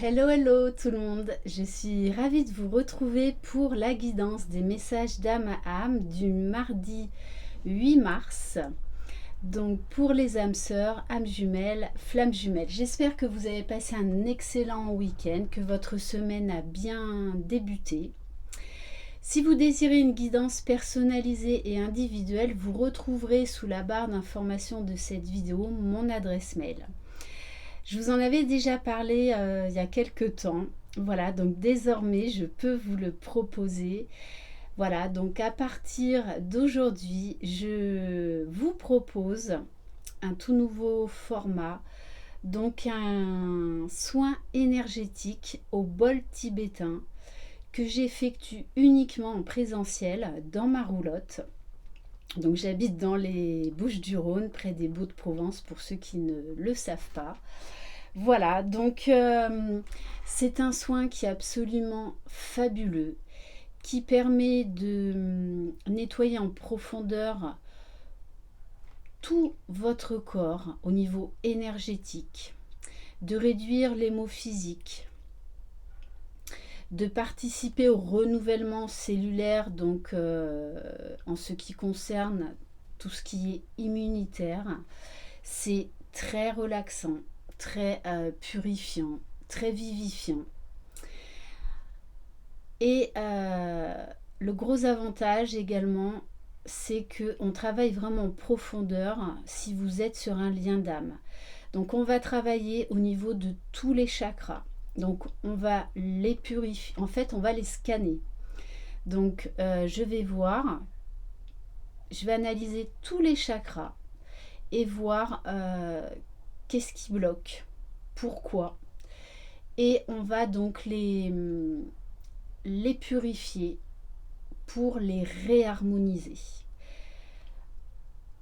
Hello, hello tout le monde, je suis ravie de vous retrouver pour la guidance des messages d'âme à âme du mardi 8 mars. Donc pour les âmes sœurs, âmes jumelles, flammes jumelles. J'espère que vous avez passé un excellent week-end, que votre semaine a bien débuté. Si vous désirez une guidance personnalisée et individuelle, vous retrouverez sous la barre d'information de cette vidéo mon adresse mail. Je vous en avais déjà parlé il y a quelques temps. Voilà, donc désormais, je peux vous le proposer. Voilà, donc à partir d'aujourd'hui, je vous propose un tout nouveau format, donc un soin énergétique au bol tibétain que j'effectue uniquement en présentiel dans ma roulotte. Donc j'habite dans les Bouches-du-Rhône, près des Baux-de-Provence, pour ceux qui ne le savent pas. Voilà, donc c'est un soin qui est absolument fabuleux, qui permet de nettoyer en profondeur tout votre corps au niveau énergétique, de réduire les maux physiques, de participer au renouvellement cellulaire, donc en ce qui concerne tout ce qui est immunitaire. C'est très relaxant, très purifiant, très vivifiant. Et le gros avantage également, c'est qu'on travaille vraiment en profondeur si vous êtes sur un lien d'âme. Donc on va travailler au niveau de tous les chakras. Donc on va les purifier, en fait on va les scanner. Donc je vais voir, je vais analyser tous les chakras et voir qu'est-ce qui bloque, pourquoi. Et on va donc les purifier pour les réharmoniser.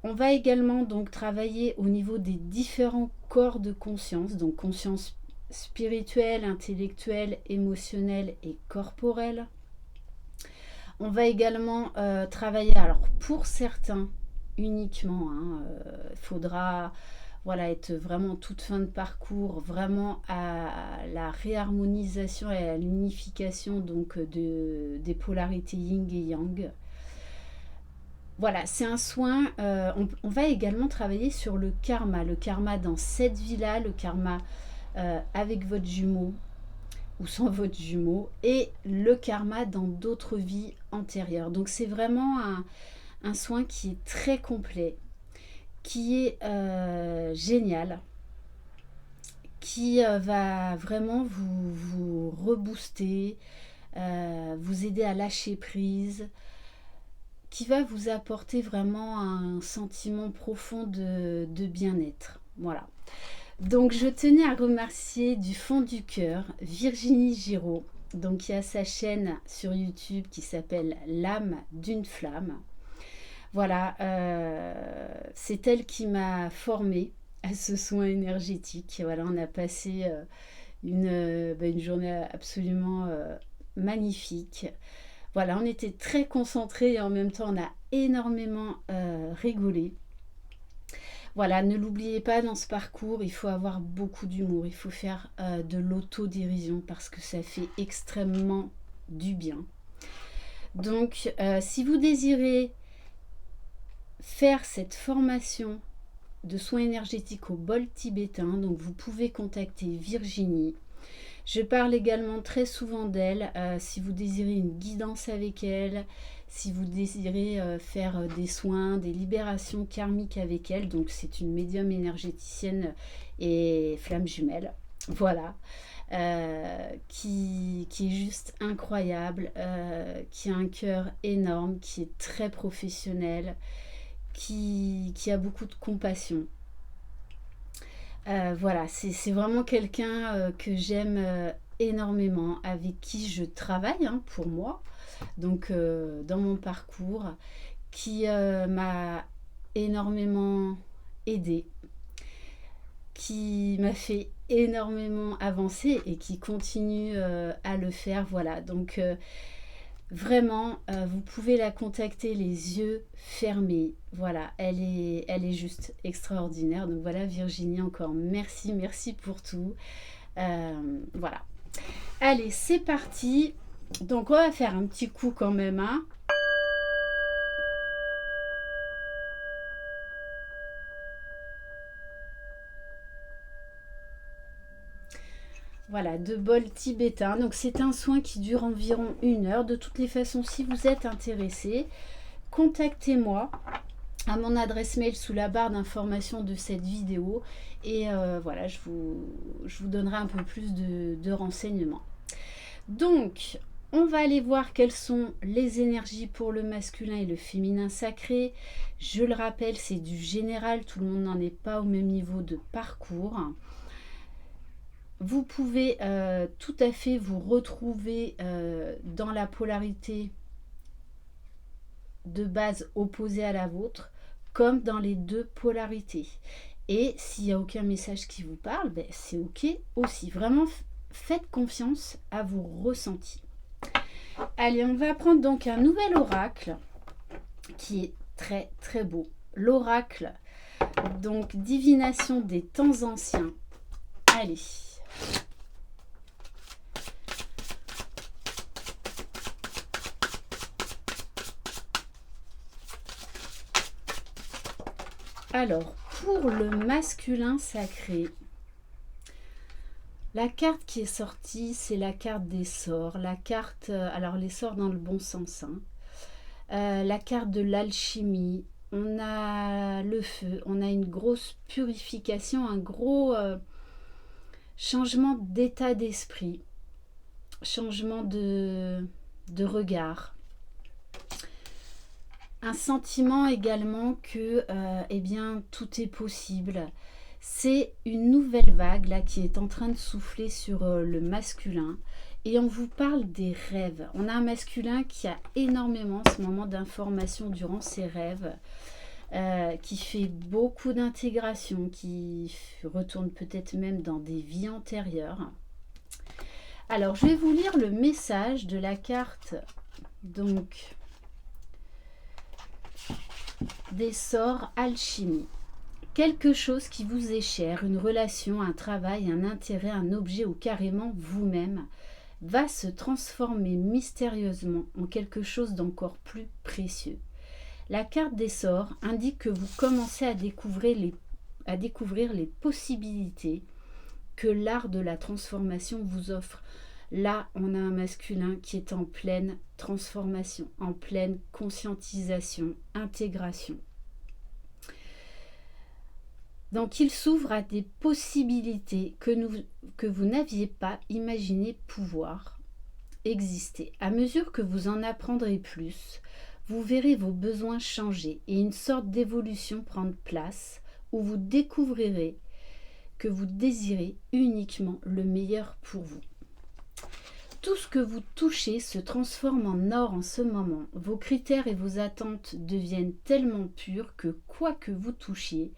On va également donc travailler au niveau des différents corps de conscience, donc conscience spirituelle, intellectuelle, émotionnelle et corporelle. On va également travailler, alors pour certains uniquement, faudra être vraiment toute fin de parcours, vraiment à la réharmonisation et à l'unification donc des polarités yin et yang. Voilà, c'est un soin. On va également travailler sur le karma dans cette vie-là, le karma avec votre jumeau ou sans votre jumeau, et le karma dans d'autres vies antérieures. Donc c'est vraiment un soin qui est très complet, qui est génial, qui va vraiment vous rebooster, vous aider à lâcher prise, qui va vous apporter vraiment un sentiment profond de bien-être. Voilà. Donc je tenais à remercier du fond du cœur Virginie Giraud, donc qui a sa chaîne sur YouTube qui s'appelle L'âme d'une flamme. Voilà, c'est elle qui m'a formée à ce soin énergétique. Voilà, on a passé une journée absolument magnifique. Voilà, on était très concentrés et en même temps on a énormément rigolé. Voilà, ne l'oubliez pas, dans ce parcours, il faut avoir beaucoup d'humour, il faut faire de l'autodérision parce que ça fait extrêmement du bien. Donc, si vous désirez faire cette formation de soins énergétiques au bol tibétain, donc vous pouvez contacter Virginie. Je parle également très souvent d'elle, si vous désirez une guidance avec elle, si vous désirez faire des soins, des libérations karmiques avec elle. Donc c'est une médium énergéticienne et flamme jumelle. Voilà. Qui est juste incroyable, qui a un cœur énorme, qui est très professionnel, qui a beaucoup de compassion. Voilà, c'est vraiment quelqu'un que j'aime énormément, avec qui je travaille pour moi, donc dans mon parcours, qui m'a énormément aidée, qui m'a fait énormément avancer et qui continue à le faire. Voilà, donc vraiment, vous pouvez la contacter les yeux fermés. Voilà, elle est juste extraordinaire. Donc voilà, Virginie, encore merci pour tout. Voilà. Allez, c'est parti. Donc, on va faire un petit coup quand même, hein. Voilà, de bol tibétain. Donc, c'est un soin qui dure environ 1 heure. De toutes les façons, si vous êtes intéressé, contactez-moi à mon adresse mail sous la barre d'information de cette vidéo. Et voilà, je vous donnerai un peu plus de renseignements. Donc, on va aller voir quelles sont les énergies pour le masculin et le féminin sacré. Je le rappelle, c'est du général, tout le monde n'en est pas au même niveau de parcours. Vous pouvez tout à fait vous retrouver dans la polarité de base opposée à la vôtre, comme dans les deux polarités. Et s'il n'y a aucun message qui vous parle, ben, c'est ok aussi. Vraiment, faites confiance à vos ressentis. Allez, on va prendre donc un nouvel oracle qui est très très beau. L'oracle, donc divination des temps anciens. Allez. Alors, pour le masculin sacré, la carte qui est sortie, c'est la carte des sorts. La carte, alors les sorts dans le bon sens, hein. La carte de l'alchimie. On a le feu, on a une grosse purification, un gros changement d'état d'esprit, changement de regard. Un sentiment également que eh bien, tout est possible. C'est une nouvelle vague là qui est en train de souffler sur le masculin. Et on vous parle des rêves. On a un masculin qui a énormément en ce moment d'informations durant ses rêves, qui fait beaucoup d'intégration, qui retourne peut-être même dans des vies antérieures. Alors, je vais vous lire le message de la carte donc des sorts alchimie. Quelque chose qui vous est cher, une relation, un travail, un intérêt, un objet ou carrément vous-même, va se transformer mystérieusement en quelque chose d'encore plus précieux. La carte des sorts indique que vous commencez à découvrir les possibilités que l'art de la transformation vous offre. Là, on a un masculin qui est en pleine transformation, en pleine conscientisation, intégration. Donc, il s'ouvre à des possibilités que vous n'aviez pas imaginé pouvoir exister. À mesure que vous en apprendrez plus, vous verrez vos besoins changer et une sorte d'évolution prendre place où vous découvrirez que vous désirez uniquement le meilleur pour vous. Tout ce que vous touchez se transforme en or en ce moment. Vos critères et vos attentes deviennent tellement purs que quoi que vous touchiez,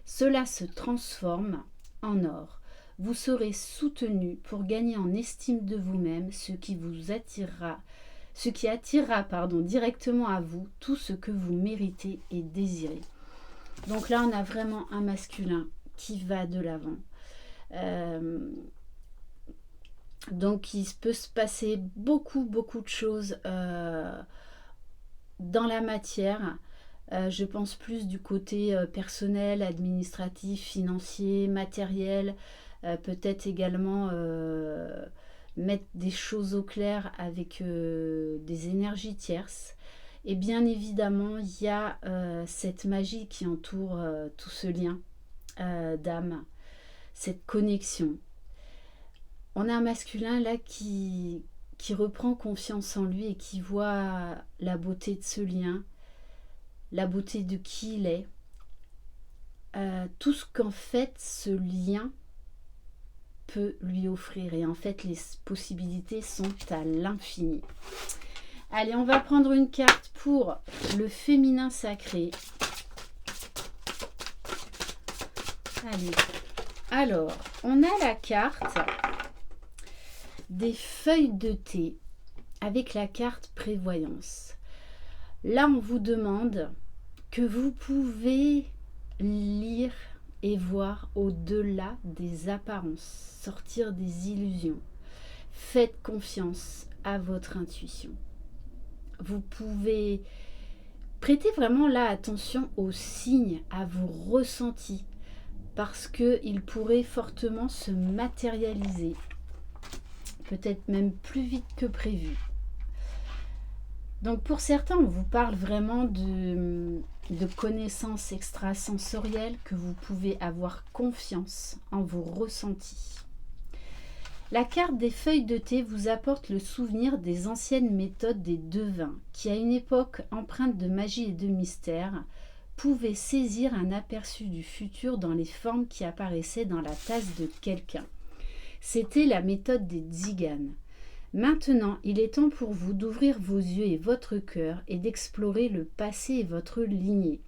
cela se transforme en or. Vous serez soutenu pour gagner en estime de vous-même, ce qui attirera directement à vous tout ce que vous méritez et désirez. Donc là, on a vraiment un masculin qui va de l'avant. Donc il peut se passer beaucoup de choses dans la matière. Je pense plus du côté personnel, administratif, financier, matériel, peut-être également mettre des choses au clair avec des énergies tierces. Et bien évidemment, il y a cette magie qui entoure tout ce lien d'âme, cette connexion. On a un masculin là qui reprend confiance en lui et qui voit la beauté de ce lien, la beauté de qui il est, tout ce qu'en fait ce lien peut lui offrir. Et en fait, les possibilités sont à l'infini. Allez, on va prendre une carte pour le féminin sacré. Allez. Alors, on a la carte des feuilles de thé avec la carte prévoyance. Là, on vous demande que vous pouvez lire et voir au-delà des apparences, sortir des illusions. Faites confiance à votre intuition. Vous pouvez prêter vraiment là attention aux signes, à vos ressentis, parce qu'ils pourraient fortement se matérialiser, peut-être même plus vite que prévu. Donc pour certains, on vous parle vraiment de connaissances extrasensorielles, que vous pouvez avoir confiance en vos ressentis. La carte des feuilles de thé vous apporte le souvenir des anciennes méthodes des devins, qui à une époque empreinte de magie et de mystère, pouvaient saisir un aperçu du futur dans les formes qui apparaissaient dans la tasse de quelqu'un. C'était la méthode des tziganes. Maintenant, il est temps pour vous d'ouvrir vos yeux et votre cœur et d'explorer le passé et votre lignée.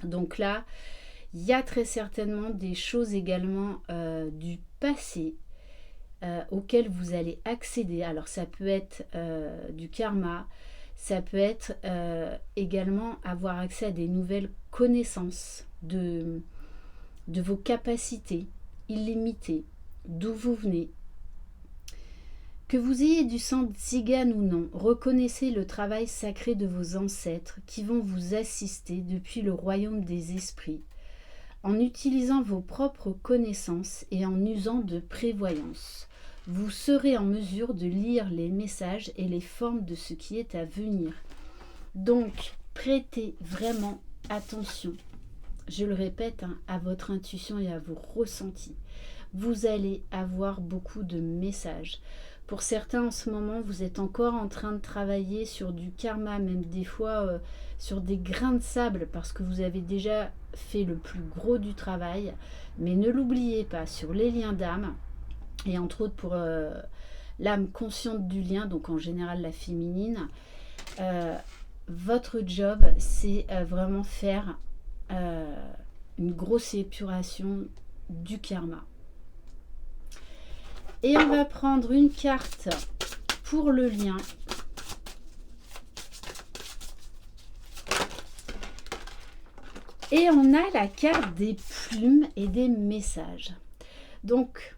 Donc là, il y a très certainement des choses également du passé auxquelles vous allez accéder. Alors ça peut être du karma, ça peut être également avoir accès à des nouvelles connaissances de vos capacités illimitées, d'où vous venez. Que vous ayez du sang tzigane ou non, reconnaissez le travail sacré de vos ancêtres qui vont vous assister depuis le royaume des esprits, en utilisant vos propres connaissances et en usant de prévoyance. Vous serez en mesure de lire les messages et les formes de ce qui est à venir. Donc, prêtez vraiment attention, je le répète, à votre intuition et à vos ressentis. Vous allez avoir beaucoup de messages. Pour certains, en ce moment, vous êtes encore en train de travailler sur du karma, même des fois sur des grains de sable, parce que vous avez déjà fait le plus gros du travail. Mais ne l'oubliez pas, sur les liens d'âme, et entre autres pour l'âme consciente du lien, donc en général la féminine, votre job, c'est vraiment faire une grosse épuration du karma. Et on va prendre une carte pour le lien. Et on a la carte des plumes et des messages. Donc,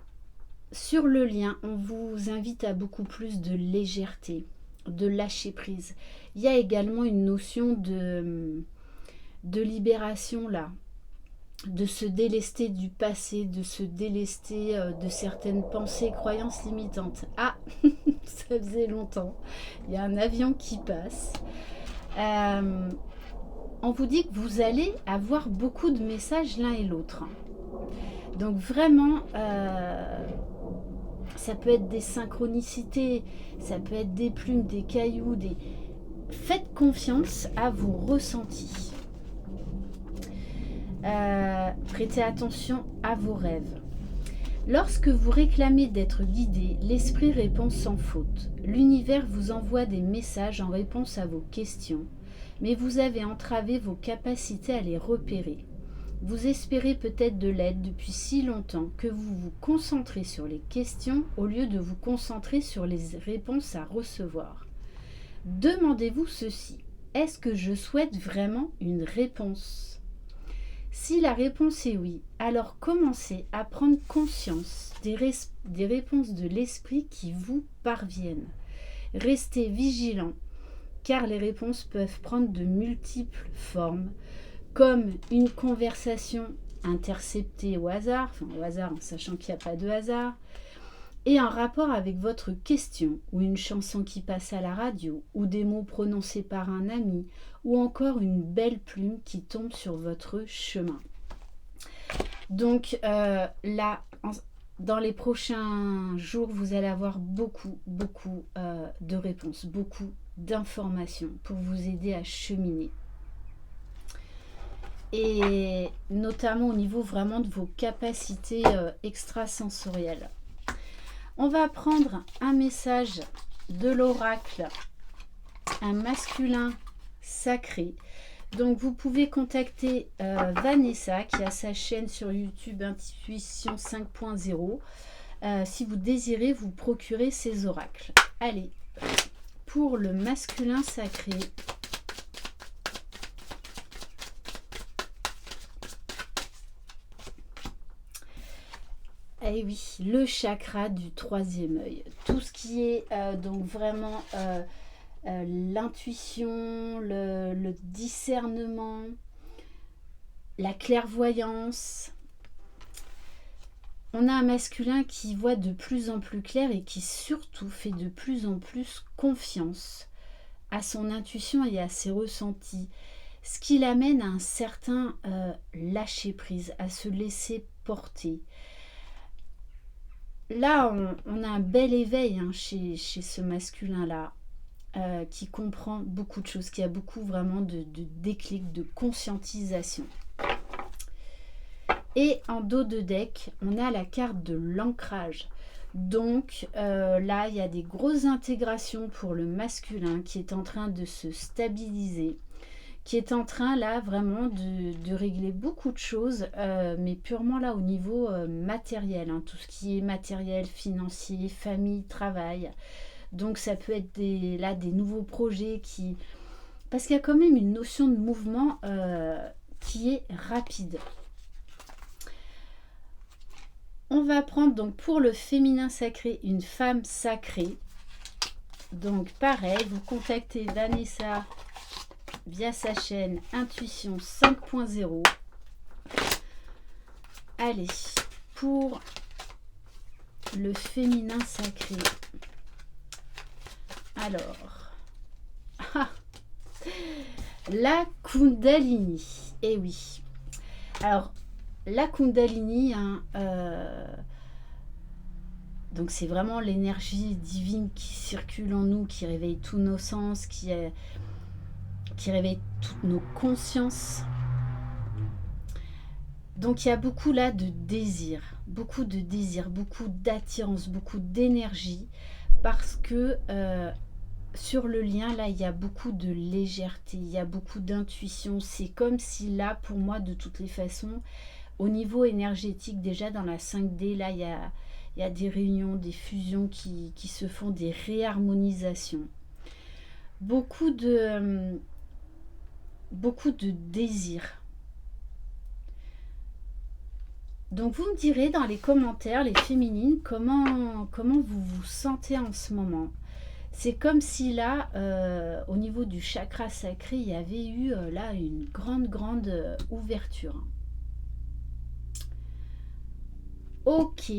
sur le lien, on vous invite à beaucoup plus de légèreté, de lâcher prise. Il y a également une notion de libération là, de se délester du passé, de se délester de certaines pensées, croyances limitantes. Ah, ça faisait longtemps. Il y a un avion qui passe. On vous dit que vous allez avoir beaucoup de messages l'un et l'autre. Donc vraiment, ça peut être des synchronicités, ça peut être des plumes, des cailloux, Faites confiance à vos ressentis. Prêtez attention à vos rêves. Lorsque vous réclamez d'être guidé, l'esprit répond sans faute. L'univers vous envoie des messages en réponse à vos questions, mais vous avez entravé vos capacités à les repérer. Vous espérez peut-être de l'aide depuis si longtemps que vous vous concentrez sur les questions au lieu de vous concentrer sur les réponses à recevoir. Demandez-vous ceci: est-ce que je souhaite vraiment une réponse ? Si la réponse est oui, alors commencez à prendre conscience des réponses de l'esprit qui vous parviennent. Restez vigilant, car les réponses peuvent prendre de multiples formes, comme une conversation interceptée au hasard en sachant qu'il n'y a pas de hasard, et en rapport avec votre question, ou une chanson qui passe à la radio, ou des mots prononcés par un ami, ou encore une belle plume qui tombe sur votre chemin. Donc là, dans les prochains jours, vous allez avoir beaucoup de réponses, beaucoup d'informations pour vous aider à cheminer. Et notamment au niveau vraiment de vos capacités extrasensorielles. On va prendre un message de l'oracle, un masculin sacré. Donc vous pouvez contacter Vanessa qui a sa chaîne sur YouTube Intuition 5.0 si vous désirez vous procurer ces oracles. Allez, pour le masculin sacré, Eh oui, le chakra du troisième œil. Tout ce qui est donc vraiment l'intuition, le discernement, la clairvoyance. On a un masculin qui voit de plus en plus clair et qui surtout fait de plus en plus confiance à son intuition et à ses ressentis. Ce qui l'amène à un certain lâcher-prise, à se laisser porter. Là, on a un bel éveil chez ce masculin-là, qui comprend beaucoup de choses, qui a beaucoup vraiment de déclic, de conscientisation. Et en dos de deck, on a la carte de l'ancrage. Donc là, il y a des grosses intégrations pour le masculin qui est en train de se stabiliser, qui est en train là vraiment de régler beaucoup de choses, mais purement là au niveau matériel, tout ce qui est matériel, financier, famille, travail. Donc ça peut être des nouveaux projets qui... Parce qu'il y a quand même une notion de mouvement qui est rapide. On va prendre donc pour le féminin sacré une femme sacrée. Donc pareil, vous contactez Vanessa via sa chaîne Intuition 5.0. Allez, pour le féminin sacré. Alors, la Kundalini. Eh oui. Alors, la Kundalini, donc c'est vraiment l'énergie divine qui circule en nous, qui réveille tous nos sens, qui réveille toutes nos consciences. Donc il y a beaucoup là de désir, beaucoup d'attirance, beaucoup d'énergie, parce que sur le lien, là, il y a beaucoup de légèreté, il y a beaucoup d'intuition. C'est comme si là, pour moi, de toutes les façons, au niveau énergétique, déjà dans la 5D, là, il y a des réunions, des fusions qui se font, des réharmonisations. Beaucoup de désir. Donc vous me direz dans les commentaires, les féminines, comment vous vous sentez en ce moment. C'est comme si là, au niveau du chakra sacré, il y avait eu là une grande ouverture. Ok,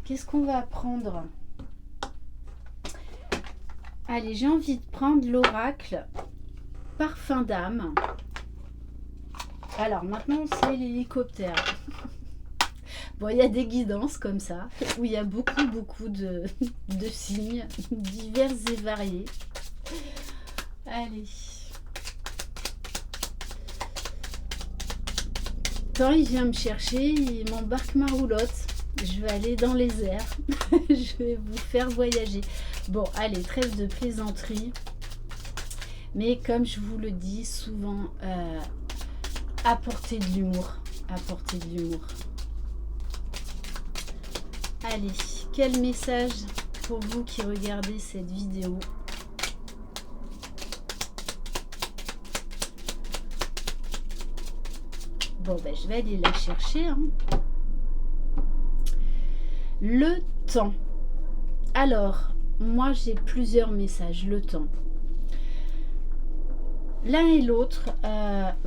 qu'est-ce qu'on va prendre? Allez, j'ai envie de prendre l'oracle Parfum d'âme. Alors maintenant, c'est l'hélicoptère. Bon, il y a des guidances comme ça, où il y a beaucoup de signes divers et variés. Allez. Quand il vient me chercher, il m'embarque ma roulotte. Je vais aller dans les airs. Je vais vous faire voyager. Bon, allez, trêve de plaisanterie. Mais comme je vous le dis souvent, apportez de l'humour. Apportez de l'humour. Allez, quel message pour vous qui regardez cette vidéo? Bon, ben, je vais aller la chercher. Le temps. Alors, moi, j'ai plusieurs messages. Le temps. L'un et l'autre,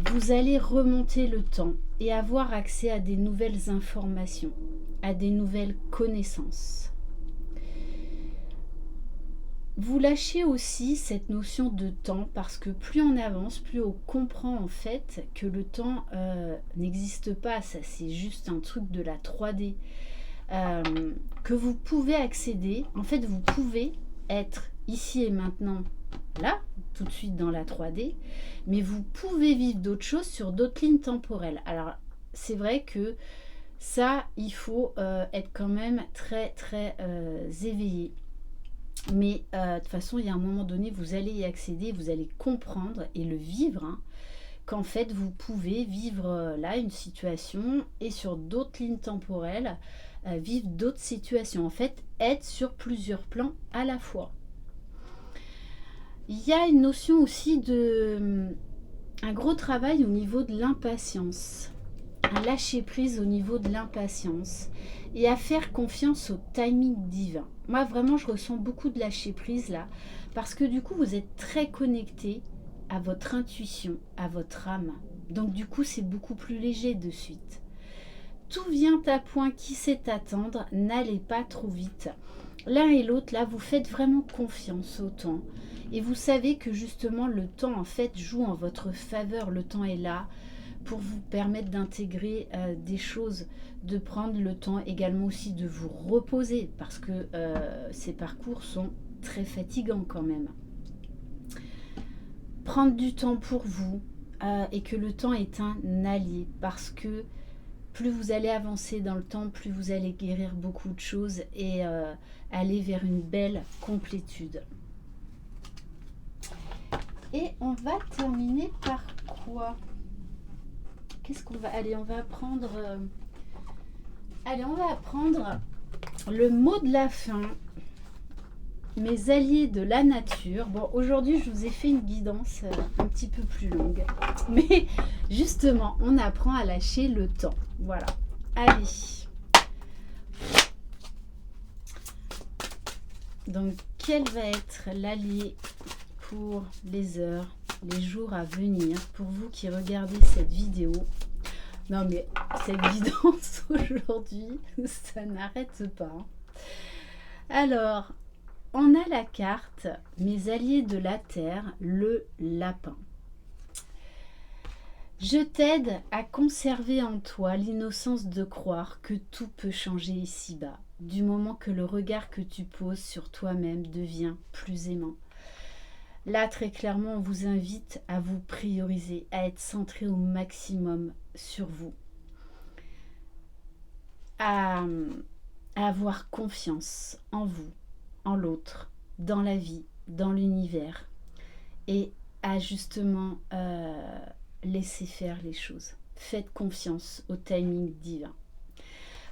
vous allez remonter le temps et avoir accès à des nouvelles informations, à des nouvelles connaissances. Vous lâchez aussi cette notion de temps parce que plus on avance, plus on comprend en fait que le temps n'existe pas. Ça, c'est juste un truc de la 3D que vous pouvez accéder. En fait, vous pouvez être ici et maintenant, là, tout de suite dans la 3D, mais vous pouvez vivre d'autres choses sur d'autres lignes temporelles. Alors, c'est vrai que ça, il faut être quand même très éveillé. Mais de toute façon, il y a un moment donné, vous allez y accéder, vous allez comprendre et le vivre, qu'en fait, vous pouvez vivre là une situation et sur d'autres lignes temporelles, vivre d'autres situations. En fait, être sur plusieurs plans à la fois. Il y a une notion aussi de un gros travail au niveau de l'impatience. un lâcher-prise au niveau de l'impatience et à faire confiance au timing divin. Moi, vraiment, je ressens beaucoup de lâcher-prise là, parce que du coup, vous êtes très connecté à votre intuition, à votre âme. Donc du coup, c'est beaucoup plus léger de suite. Tout vient à point, qui sait attendre, n'allez pas trop vite. L'un et l'autre, là, vous faites vraiment confiance au temps. Et vous savez que justement, le temps, en fait, joue en votre faveur. Le temps est là pour vous permettre d'intégrer des choses, de prendre le temps également aussi de vous reposer, parce que ces parcours sont très fatigants quand même. Prendre du temps pour vous, et que le temps est un allié, parce que plus vous allez avancer dans le temps, plus vous allez guérir beaucoup de choses et aller vers une belle complétude. Et on va terminer par quoi? Qu'est-ce qu'on va... Allez, on va apprendre... Allez, on va apprendre le mot de la fin. Mes alliés de la nature. Bon, aujourd'hui, je vous ai fait une guidance un petit peu plus longue. Mais justement, on apprend à lâcher le temps. Voilà. Allez. Donc, quel va être l'allié pour les heures, les jours à venir, pour vous qui regardez cette vidéo? Non, mais cette guidance aujourd'hui, ça n'arrête pas. Alors... on a la carte « Mes alliés de la terre », le lapin. Je t'aide à conserver en toi l'innocence de croire que tout peut changer ici-bas, du moment que le regard que tu poses sur toi-même devient plus aimant. Là, très clairement, on vous invite à vous prioriser, à être centré au maximum sur vous, à avoir confiance en vous, en l'autre, dans la vie, dans l'univers, et à justement laisser faire les choses. Faites confiance au timing divin.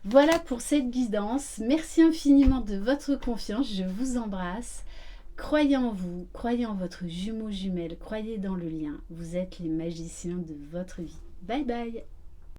Voilà pour cette guidance. Merci infiniment de votre confiance. Je vous embrasse. Croyez en vous, croyez en votre jumeau jumelle, croyez dans le lien. Vous êtes les magiciens de votre vie. Bye bye.